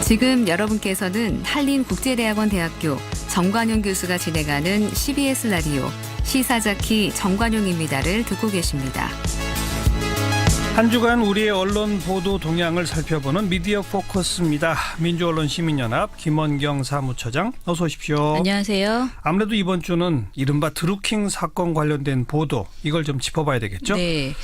지금 여러분께서는 한림국제대학원 대학교 정관용 교수가 진행하는 CBS 라디오 시사자키 정관용입니다를 듣고 계십니다. 한 주간 우리의 언론 보도 동향을 살펴보는 미디어 포커스입니다. 민주언론시민연합 김원경 사무처장 어서 오십시오. 안녕하세요. 아무래도 이번 주는 이른바 드루킹 사건 관련된 보도 이걸 좀 짚어봐야 되겠죠? 네,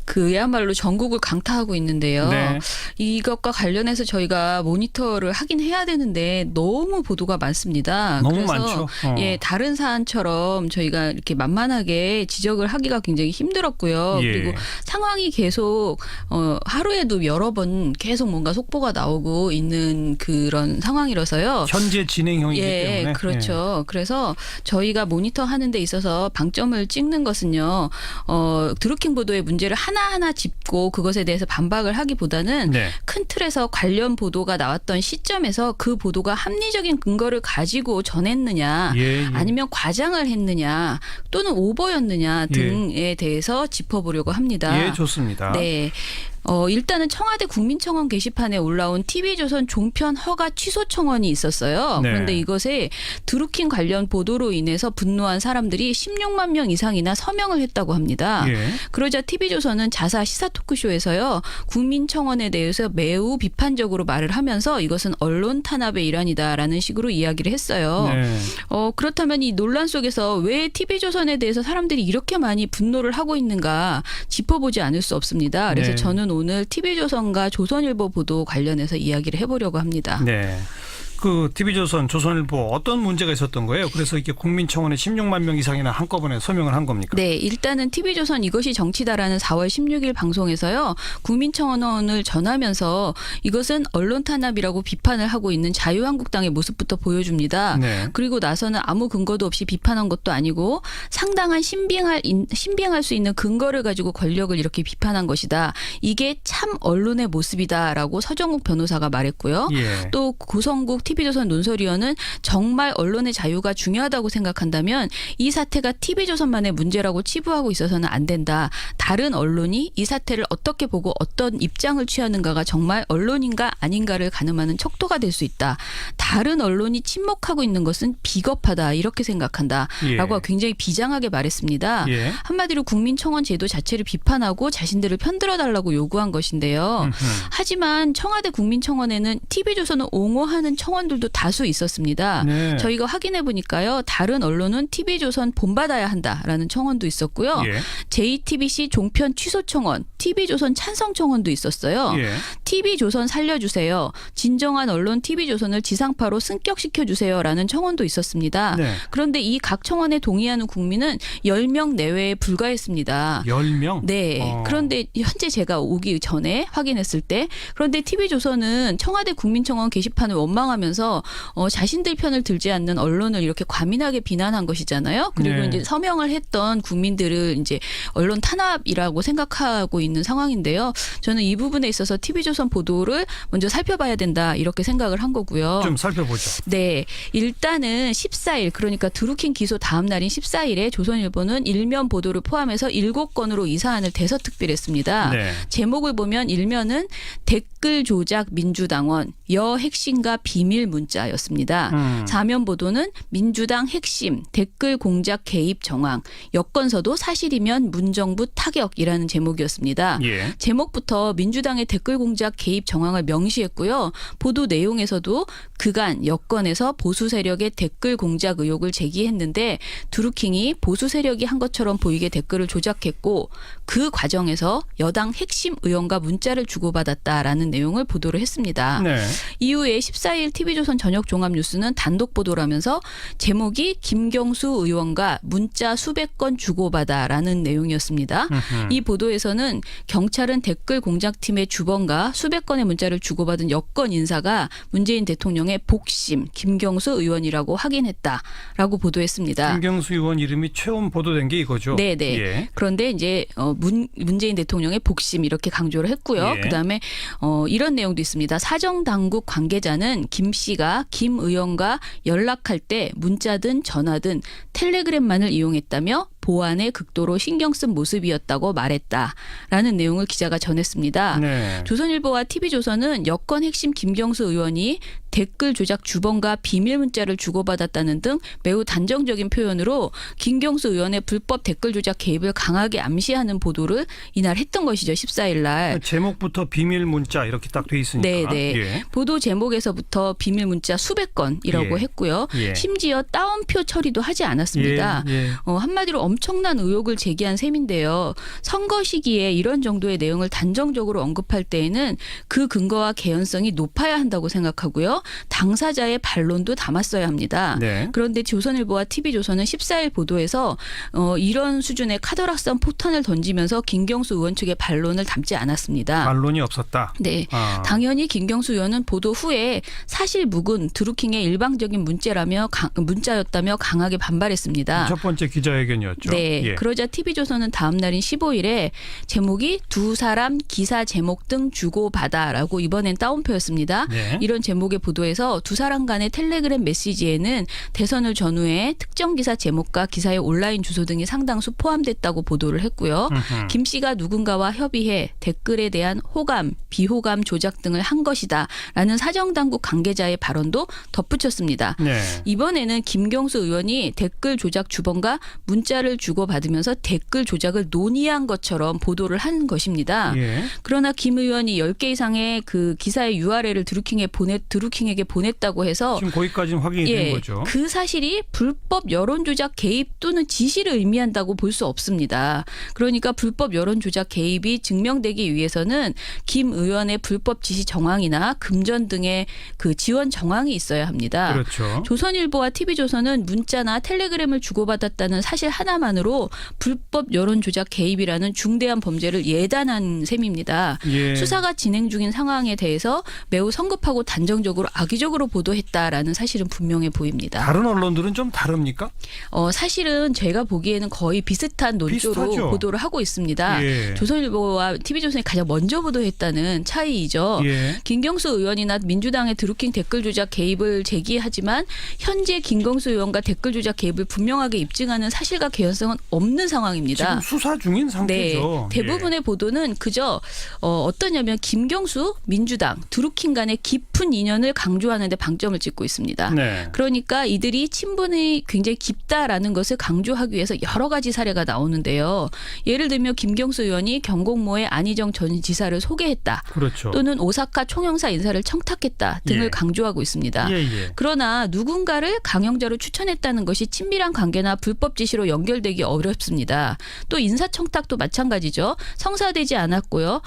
그야말로 전국을 강타하고 있는데요. 네. 이것과 관련해서 저희가 모니터를 하긴 해야 되는데 너무 보도가 많습니다. 너무 그래서 많죠. 예, 다른 사안처럼 저희가 이렇게 만만하게 지적을 하기가 굉장히 힘들었고요. 예. 그리고 상황이 계속 하루에도 여러 번 계속 뭔가 속보가 나오고 있는 그런 상황이라서요. 현재 진행형이기 때문에. 그렇죠. 그래서 저희가 모니터하는 데 있어서 방점을 찍는 것은요. 드루킹 보도의 문제를 하나하나 짚고 그것에 대해서 반박을 하기보다는 네. 큰 틀에서 관련 보도가 나왔던 시점에서 그 보도가 합리적인 근거를 가지고 전했느냐 아니면 과장을 했느냐 또는 오버였느냐 등에 대해서 짚어보려고 합니다. 예, 좋습니다. 네. 일단은 청와대 국민청원 게시판에 올라온 TV조선 종편 허가 취소 청원이 있었어요. 네. 그런데 이것에 드루킹 관련 보도로 인해서 분노한 사람들이 16만 명 이상이나 서명을 했다고 합니다. 예. 그러자 TV조선은 자사 시사 토크쇼에서요. 국민청원에 대해서 매우 비판적으로 말을 하면서 이것은 언론 탄압의 일환이다라는 식으로 이야기를 했어요. 네. 그렇다면 이 논란 속에서 왜 TV조선에 대해서 사람들이 이렇게 많이 분노를 하고 있는가 짚어보지 않을 수 없습니다. 그래서 네. 저는 오늘 TV조선과 조선일보 보도 관련해서 이야기를 해보려고 합니다. 네. 그 TV조선, 조선일보 어떤 문제가 있었던 거예요? 그래서 이렇게 국민청원에 16만 명 이상이나 한꺼번에 서명을 한 겁니까? 네, 일단은 TV조선 이것이 정치다라는 4월 16일 방송에서요. 국민청원을 전하면서 이것은 언론 탄압이라고 비판을 하고 있는 자유한국당의 모습부터 보여줍니다. 네. 그리고 나서는 아무 근거도 없이 비판한 것도 아니고 상당한 신빙할 수 있는 근거를 가지고 권력을 이렇게 비판한 것이다. 이게 참 언론의 모습이다라고 서정욱 변호사가 말했고요. 예. 또 고성국 TV조선 논설위원은 정말 언론의 자유가 중요하다고 생각한다면 이 사태가 TV조선만의 문제라고 치부하고 있어서는 안 된다. 다른 언론이 이 사태를 어떻게 보고 어떤 입장을 취하는가가 정말 언론인가 아닌가를 가늠하는 척도가 될 수 있다. 다른 언론이 침묵하고 있는 것은 비겁하다. 이렇게 생각한다. 라고 굉장히 비장하게 말했습니다. 예. 한마디로 국민청원 제도 자체를 비판하고 자신들을 편들어달라고 요구한 것인데요. 하지만 청와대 국민청원에는 TV조선을 옹호하는 청원들도 다수 있었습니다. 네. 저희가 확인해 보니까요. 다른 언론은 TV조선 본받아야 한다라는 청원도 있었고요. 예. JTBC 종편 취소 청원, TV조선 찬성 청원도 있었어요. 예. TV조선 살려주세요. 진정한 언론 TV조선을 지상파로 승격시켜주세요라는 청원도 있었습니다. 네. 그런데 이 각 청원에 동의하는 국민은 10명 내외에 불과했습니다. 10명? 네. 그런데 현재 제가 오기 전에 확인했을 때 그런데 TV조선은 청와대 국민청원 게시판을 원망하면서 자신들 편을 들지 않는 언론을 이렇게 과민하게 비난한 것이잖아요. 그리고 네. 이제 서명을 했던 국민들을 이제 언론 탄압이라고 생각하고 있는 상황인데요. 저는 이 부분에 있어서 TV조선 보도를 먼저 살펴봐야 된다 이렇게 생각을 한 거고요. 좀 살펴보죠. 네. 일단은 14일 그러니까 드루킹 기소 다음 날인 14일에 조선일보는 일면 보도를 포함해서 7건으로 이 사안을 대서특필했습니다. 네. 제목을 보면 일면은 댓글 조작 민주당원 여 핵심과 비밀 문자였습니다. 사면 보도는 민주당 핵심 댓글 공작 개입 정황 여건서도 사실이면 문정부 타격이라는 제목이었습니다. 예. 제목부터 민주당의 댓글 공작 개입 정황을 명시했고요. 보도 내용에서도 그간 여건에서 보수 세력의 댓글 공작 의혹을 제기했는데 드루킹이 보수 세력이 한 것처럼 보이게 댓글을 조작했고 그 과정에서 여당 핵심 의원과 문자를 주고받았다라는 내용을 보도를 했습니다. 네. 이후에 14일 TV조선 저녁 종합뉴스는 단독 보도라면서 제목이 김경수 의원과 문자 수백 건 주고받아라는 내용이었습니다. 이 보도에서는 경찰은 댓글 공작팀의 주범과 수백 건의 문자를 주고받은 여권 인사가 문재인 대통령의 복심 김경수 의원이라고 확인했다라고 보도했습니다. 김경수 의원 이름이 처음 보도된 게 이거죠. 네네. 예. 그런데 이제 문재인 대통령의 복심 이렇게 강조를 했고요. 예. 그다음에 이런 내용도 있습니다. 사정당국 관계자는 김 씨가 김 의원과 연락할 때 문자든 전화든 텔레그램만을 이용했다며 보안에 극도로 신경 쓴 모습이었다고 말했다라는 내용을 기자가 전했습니다. 네. 조선일보와 TV조선은 여권 핵심 김경수 의원이 댓글 조작 주범과 비밀 문자를 주고받았다는 등 매우 단정적인 표현으로 김경수 의원의 불법 댓글 조작 개입을 강하게 암시하는 보도를 이날 했던 것이죠. 14일 날. 제목부터 비밀 문자 이렇게 딱 돼 있으니까. 네. 예. 보도 제목에서부터 비밀 문자 수백 건이라고 예. 했고요. 예. 심지어 따옴표 처리도 하지 않았습니다. 예. 한마디로 엄청난 의혹을 제기한 셈인데요. 선거 시기에 이런 정도의 내용을 단정적으로 언급할 때에는 그 근거와 개연성이 높아야 한다고 생각하고요. 당사자의 반론도 담았어야 합니다. 네. 그런데 조선일보와 TV조선은 14일 보도에서 이런 수준의 카더락성 포탄을 던지면서 김경수 의원 측의 반론을 담지 않았습니다. 반론이 없었다. 네. 당연히 김경수 의원은 보도 후에 사실 묵은 드루킹의 일방적인 문자였다며 강하게 반발했습니다. 첫 번째 기자회견이었죠. 네. 예. 그러자 TV조선은 다음 날인 15일에 제목이 두 사람 기사 제목 등 주고받아라고 이번엔 따옴표였습니다. 네. 이런 제목의 보도에서 두 사람 간의 텔레그램 메시지에는 대선을 전후해 특정 기사 제목과 기사의 온라인 주소 등이 상당수 포함됐다고 보도를 했고요. 김 씨가 누군가와 협의해 댓글에 대한 호감, 비호감 조작 등을 한 것이다라는 사정당국 관계자의 발언도 덧붙였습니다. 네. 이번에는 김경수 의원이 댓글 조작 주범과 문자를 주고받으면서 댓글 조작을 논의한 것처럼 보도를 한 것입니다. 예. 그러나 김 의원이 10개 이상의 그 기사의 URL을 드루킹에게 보냈다고 해서 지금 거기까지는 확인이 된 거죠. 그 사실이 불법 여론조작 개입 또는 지시를 의미한다고 볼 수 없습니다. 그러니까 불법 여론조작 개입이 증명되기 위해서는 김 의원의 불법 지시 정황이나 금전 등의 그 지원 정황이 있어야 합니다. 그렇죠. 조선일보와 TV조선은 문자나 텔레그램을 주고받았다는 사실 하나만으로 불법 여론조작 개입이라는 중대한 범죄를 예단한 셈입니다. 예. 수사가 진행 중인 상황에 대해서 매우 성급하고 단정적으로 악의적으로 보도했다라는 사실은 분명해 보입니다. 다른 언론들은 좀 다릅니까? 사실은 제가 보기에는 거의 비슷한 논조로 비슷하죠. 보도를 하고 있습니다. 예. 조선일보와 TV조선이 가장 먼저 보도했다는 차이이죠. 예. 김경수 의원이나 민주당의 드루킹 댓글 조작 개입을 제기하지만 현재 김경수 의원과 댓글 조작 개입을 분명하게 입증하는 사실과 개연성은 없는 상황입니다. 지금 수사 중인 상태죠. 네, 대부분의 보도는 그저 어떠냐면 김경수, 민주당, 드루킹 간의 깊은 인연을 강조하는 데 방점을 찍고 있습니다. 네. 그러니까 이들이 친분이 굉장히 깊다라는 것을 강조하기 위해서 여러 가지 사례가 나오는데요. 예를 들면 김경수 의원이 경공모의 안희정 전 지사를 소개했다. 그렇죠. 또는 오사카 총영사 인사를 청탁했다 등을 예. 강조하고 있습니다. 예. 그러나 누군가를 강영자로 추천했다는 것이 친밀한 관계나 불법 지시로 연결되기 어렵습니다. 또 인사청탁도 마찬가지죠. 성사되지 않았고요.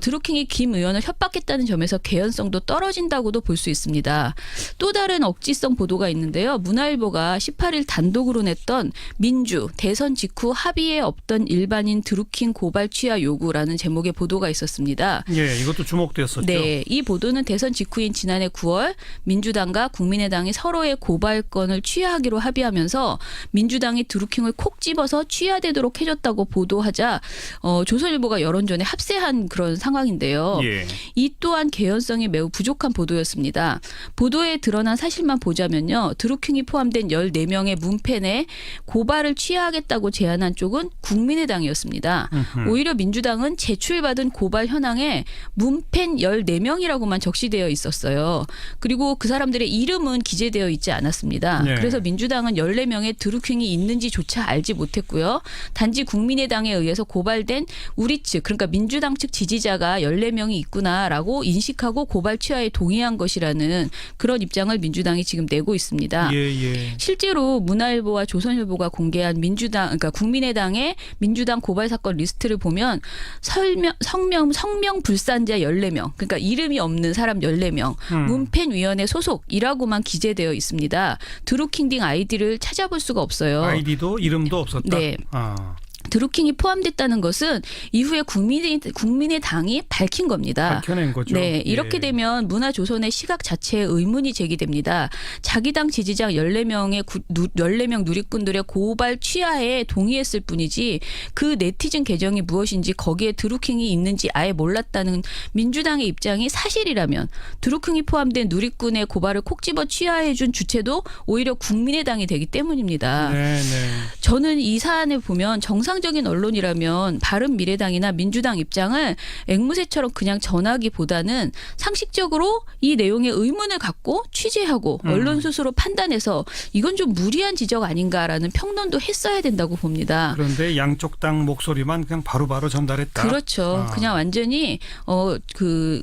드루킹이 김 의원을 협박했다는 점에서 개연성도 떨어진다고도 볼 수 있습니다. 또 다른 억지성 보도가 있는데요. 문화일보가 18일 단독으로 냈던 민주 대선 직후 합의에 없던 일반인 드루킹 고발 취하 요구라는 제목의 보도가 있었습니다. 예, 이것도 주목됐었죠. 네, 이 보도는 대선 직후인 지난해 9월 민주당과 국민의당이 서로의 고발건을 취하하기로 합의하면서 민주당이 드루킹을 콕 집어서 취하되도록 해줬다고 보도하자 조선일보가 여론전에 합세한 그런 상황인데요. 예. 이 또한 개연성이 매우 부족한 보도였습니다. 보도에 드러난 사실만 보자면요. 드루킹이 포함된 14명의 문펜에 고발을 취하하겠다고 제안한 쪽은 국민의당이었습니다. 오히려 민주당은 제출받은 고발 현황에 문펜 14명이라고만 적시되어 있었어요. 그리고 그 사람들의 이름은 기재되어 있지 않았습니다. 네. 그래서 민주당은 14명의 드루킹이 있는지조차 알지 못했고요. 단지 국민의당에 의해서 고발된 우리 측, 그러니까 민주당 측 지지자가 14명이 있구나라고 인식하고 고발 취하에 동의한 것이라는 그런 입장을 민주당이 지금 내고 있습니다. 예. 실제로 문화일보와 조선일보가 공개한 그러니까 국민의당의 민주당 고발 사건 리스트를 보면 성명 불산자 14명, 그러니까 이름이 없는 사람 14명, 문펜위원회 소속이라고만 기재되어 있습니다. 드루킹 등 아이디를 찾아볼 수가 없어요. 아이디도 이름도 없었다. 네. 드루킹이 포함됐다는 것은 이후에 국민의당이 밝힌 겁니다. 밝혀낸 거죠. 네, 이렇게 예. 되면 문화조선의 시각 자체에 의문이 제기됩니다. 자기 당 지지자 14명 누리꾼들의 고발 취하에 동의했을 뿐이지 그 네티즌 계정이 무엇인지 거기에 드루킹이 있는지 아예 몰랐다는 민주당의 입장이 사실이라면 드루킹이 포함된 누리꾼의 고발을 콕 집어 취하해 준 주체도 오히려 국민의당이 되기 때문입니다. 네, 네. 저는 이 사안을 보면 정상적인 언론이라면 바른미래당이나 민주당 입장을 앵무새처럼 그냥 전하기보다는 상식적으로 이 내용에 의문을 갖고 취재하고 언론 스스로 판단해서 이건 좀 무리한 지적 아닌가라는 평론도 했어야 된다고 봅니다. 그런데 양쪽 당 목소리만 그냥 바로바로 전달했다. 그렇죠. 그냥 완전히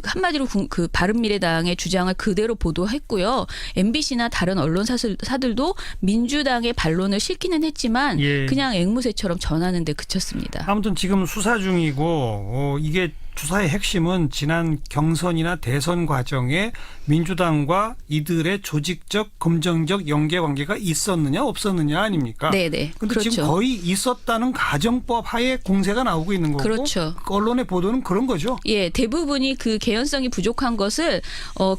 한마디로 그 바른미래당의 주장을 그대로 보도했고요. MBC나 다른 언론사들도 민주당의 반론을 실기는 했지만 예. 그냥 앵무새처럼 전하는 데 그쳤습니다. 아무튼 지금 수사 중이고 이게 수사의 핵심은 지난 경선이나 대선 과정에 민주당과 이들의 조직적 검정적 연계관계가 있었느냐 없었느냐 아닙니까? 네네. 근데 그렇죠. 지금 거의 있었다는 가정법 하에 공세가 나오고 있는 거고 그렇죠. 언론의 보도는 그런 거죠. 예, 대부분이 그 개연성이 부족한 것을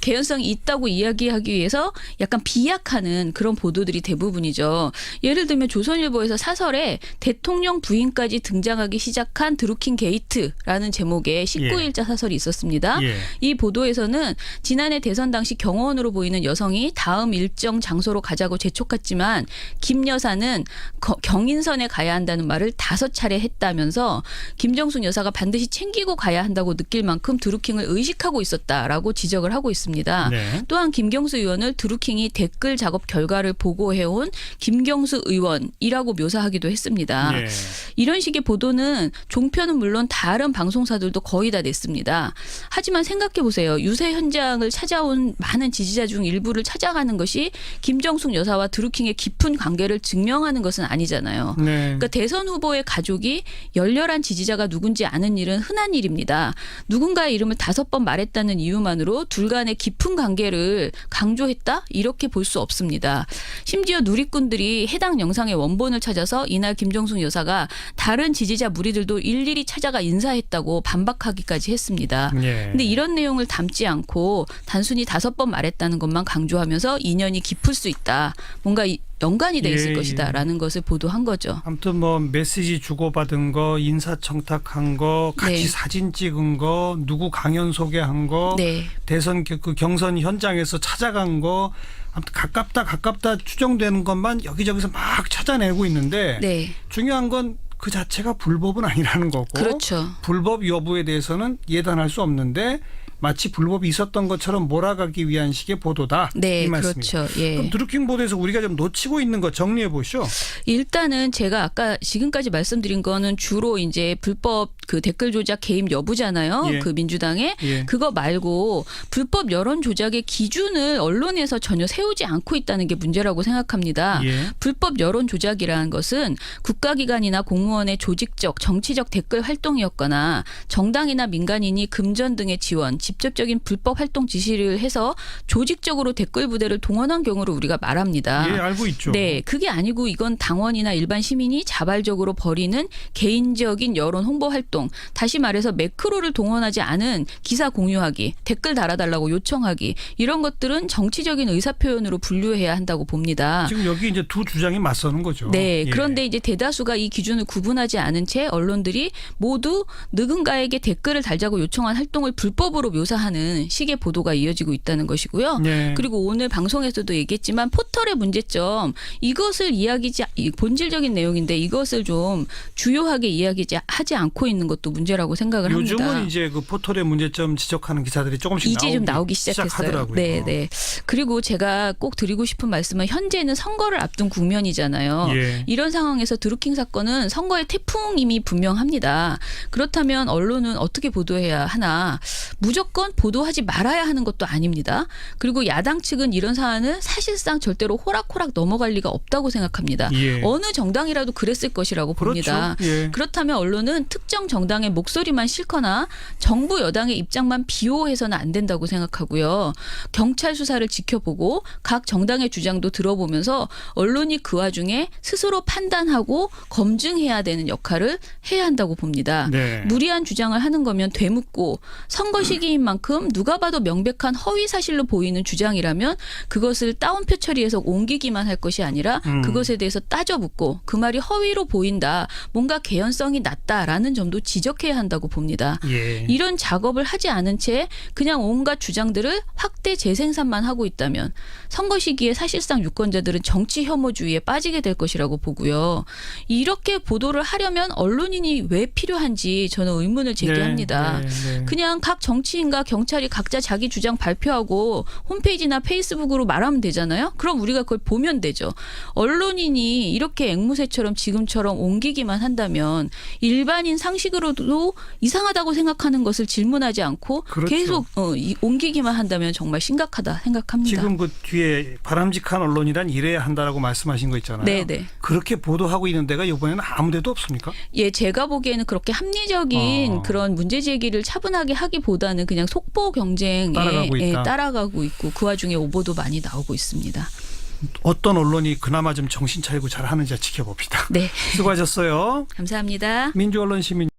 개연성이 있다고 이야기하기 위해서 약간 비약하는 그런 보도들이 대부분이죠. 예를 들면 조선일보에서 사설에 대통령 부인까지 등장하기 시작한 드루킹 게이트라는 제목의 19일자 사설이 있었습니다. 예. 이 보도에서는 지난해 대선 당시 경호원으로 보이는 여성이 다음 일정 장소로 가자고 재촉했지만 김 여사는 경인선에 가야 한다는 말을 5차례 했다면서 김정숙 여사가 반드시 챙기고 가야 한다고 느낄 만큼 드루킹을 의식하고 있었다라고 지적을 하고 있습니다. 네. 또한 김경수 의원을 드루킹이 댓글 작업 결과를 보고해온 김경수 의원이라고 묘사하기도 했습니다. 예. 이런 식의 보도는 종편은 물론 다른 방송사들도 거의 다 냈습니다. 하지만 생각해 보세요. 유세 현장을 찾아온 많은 지지자 중 일부를 찾아가는 것이 김정숙 여사와 드루킹의 깊은 관계를 증명하는 것은 아니잖아요. 네. 그러니까 대선 후보의 가족이 열렬한 지지자가 누군지 아는 일은 흔한 일입니다. 누군가의 이름을 5번 말했다는 이유만으로 둘 간의 깊은 관계를 강조했다? 이렇게 볼 수 없습니다. 심지어 누리꾼들이 해당 영상의 원본을 찾아서 이날 김정숙 여사가 다른 지지자 무리들도 일일이 찾아가 인사했다고 반박하기까지 했습니다. 예. 근데 이런 내용을 담지 않고 단순히 5번 말했다는 것만 강조하면서 인연이 깊을 수 있다. 뭔가 연관이 돼 있을 예, 것이다라는 것을 보도한 거죠. 아무튼 뭐 메시지 주고받은 거, 인사청탁한 거, 같이 네. 사진 찍은 거, 누구 강연 소개한 거, 네. 대선 그 경선 현장에서 찾아간 거, 아무튼 가깝다 추정되는 것만 여기저기서 막 찾아내고 있는데 네. 중요한 건 그 자체가 불법은 아니라는 거고 그렇죠. 불법 여부에 대해서는 예단할 수 없는데 마치 불법이 있었던 것처럼 몰아가기 위한 식의 보도다. 네, 이 말씀이죠. 그렇죠. 예. 그럼 드루킹 보도에서 우리가 좀 놓치고 있는 거 정리해 보시죠. 일단은 제가 아까 지금까지 말씀드린 거는 주로 이제 불법 그 댓글 조작 개입 여부잖아요. 예. 그 민주당의 예. 그거 말고 불법 여론 조작의 기준을 언론에서 전혀 세우지 않고 있다는 게 문제라고 생각합니다. 예. 불법 여론 조작이라는 것은 국가기관이나 공무원의 조직적, 정치적 댓글 활동이었거나 정당이나 민간인이 금전 등의 지원, 직접적인 불법 활동 지시를 해서 조직적으로 댓글 부대를 동원한 경우를 우리가 말합니다. 예, 알고 있죠. 네, 그게 아니고 이건 당원이나 일반 시민이 자발적으로 벌이는 개인적인 여론 홍보 활동, 다시 말해서 매크로를 동원하지 않은 기사 공유하기, 댓글 달아달라고 요청하기, 이런 것들은 정치적인 의사표현으로 분류해야 한다고 봅니다. 지금 여기 이제 두 주장이 맞서는 거죠. 네, 예. 그런데 이제 대다수가 이 기준을 구분하지 않은 채 언론들이 모두 누군가에게 댓글을 달자고 요청한 활동을 불법으로 묘사하는 식의 보도가 이어지고 있다는 것이고요. 네. 그리고 오늘 방송에서도 얘기했지만 포털의 문제점, 이것을 본질적인 내용인데 이것을 좀 주요하게 이야기하지 않고 있는 것도 문제라고 생각을 요즘은 합니다. 이제 그 포털의 문제점 지적하는 기사들이 조금씩 이제 좀 나오기 시작했어요. 시작하더라고요. 네, 네. 그리고 제가 꼭 드리고 싶은 말씀은 현재는 선거를 앞둔 국면이잖아요. 예. 이런 상황에서 드루킹 사건은 선거의 태풍임이 분명합니다. 그렇다면 언론은 어떻게 보도해야 하나? 무조건 보도하지 말아야 하는 것도 아닙니다. 그리고 야당 측은 이런 사안을 사실상 절대로 호락호락 넘어갈 리가 없다고 생각합니다. 예. 어느 정당이라도 그랬을 것이라고 봅니다. 그렇죠. 예. 그렇다면 언론은 특정 정당의 목소리만 싫거나 정부 여당의 입장만 비호해서는 안 된다고 생각하고요. 경찰 수사를 지켜보고 각 정당의 주장도 들어보면서 언론이 그 와중에 스스로 판단하고 검증해야 되는 역할을 해야 한다고 봅니다. 네. 무리한 주장을 하는 거면 되묻고 선거 시기인 만큼 누가 봐도 명백한 허위 사실로 보이는 주장이라면 그것을 따옴표 처리해서 옮기기만 할 것이 아니라 그것에 대해서 따져묻고 그 말이 허위로 보인다. 뭔가 개연성이 낮다라는 점도 지적해야 한다고 봅니다. 예. 이런 작업을 하지 않은 채 그냥 온갖 주장들을 확대 재생산만 하고 있다면 선거 시기에 사실상 유권자들은 정치 혐오주의에 빠지게 될 것이라고 보고요. 이렇게 보도를 하려면 언론인이 왜 필요한지 저는 의문을 제기합니다. 네, 네, 네. 그냥 각 정치인과 경찰이 각자 자기 주장 발표하고 홈페이지나 페이스북으로 말하면 되잖아요. 그럼 우리가 그걸 보면 되죠. 언론인이 이렇게 앵무새처럼 지금처럼 옮기기만 한다면 일반인 상식으로도 이상하다고 생각하는 것을 질문하지 않고 그렇죠. 계속 옮기기만 한다면 정말 심각하다 생각합니다. 지금 그 뒤에 바람직한 언론이란 이래야 한다라고 말씀하신 거 있잖아요. 네네. 그렇게 보도하고 있는 데가 이번에는 아무 데도 없습니까? 예, 제가 보기에는 그렇게 합리적인 그런 문제 제기를 차분하게 하기보다는 그냥 속보 경쟁에 따라가고 있다. 따라가고 있고 그 와중에 오보도 많이 나오고 있습니다. 어떤 언론이 그나마 좀 정신 차리고 잘하는지 지켜봅시다. 네, 수고하셨어요. 감사합니다. 민주언론시민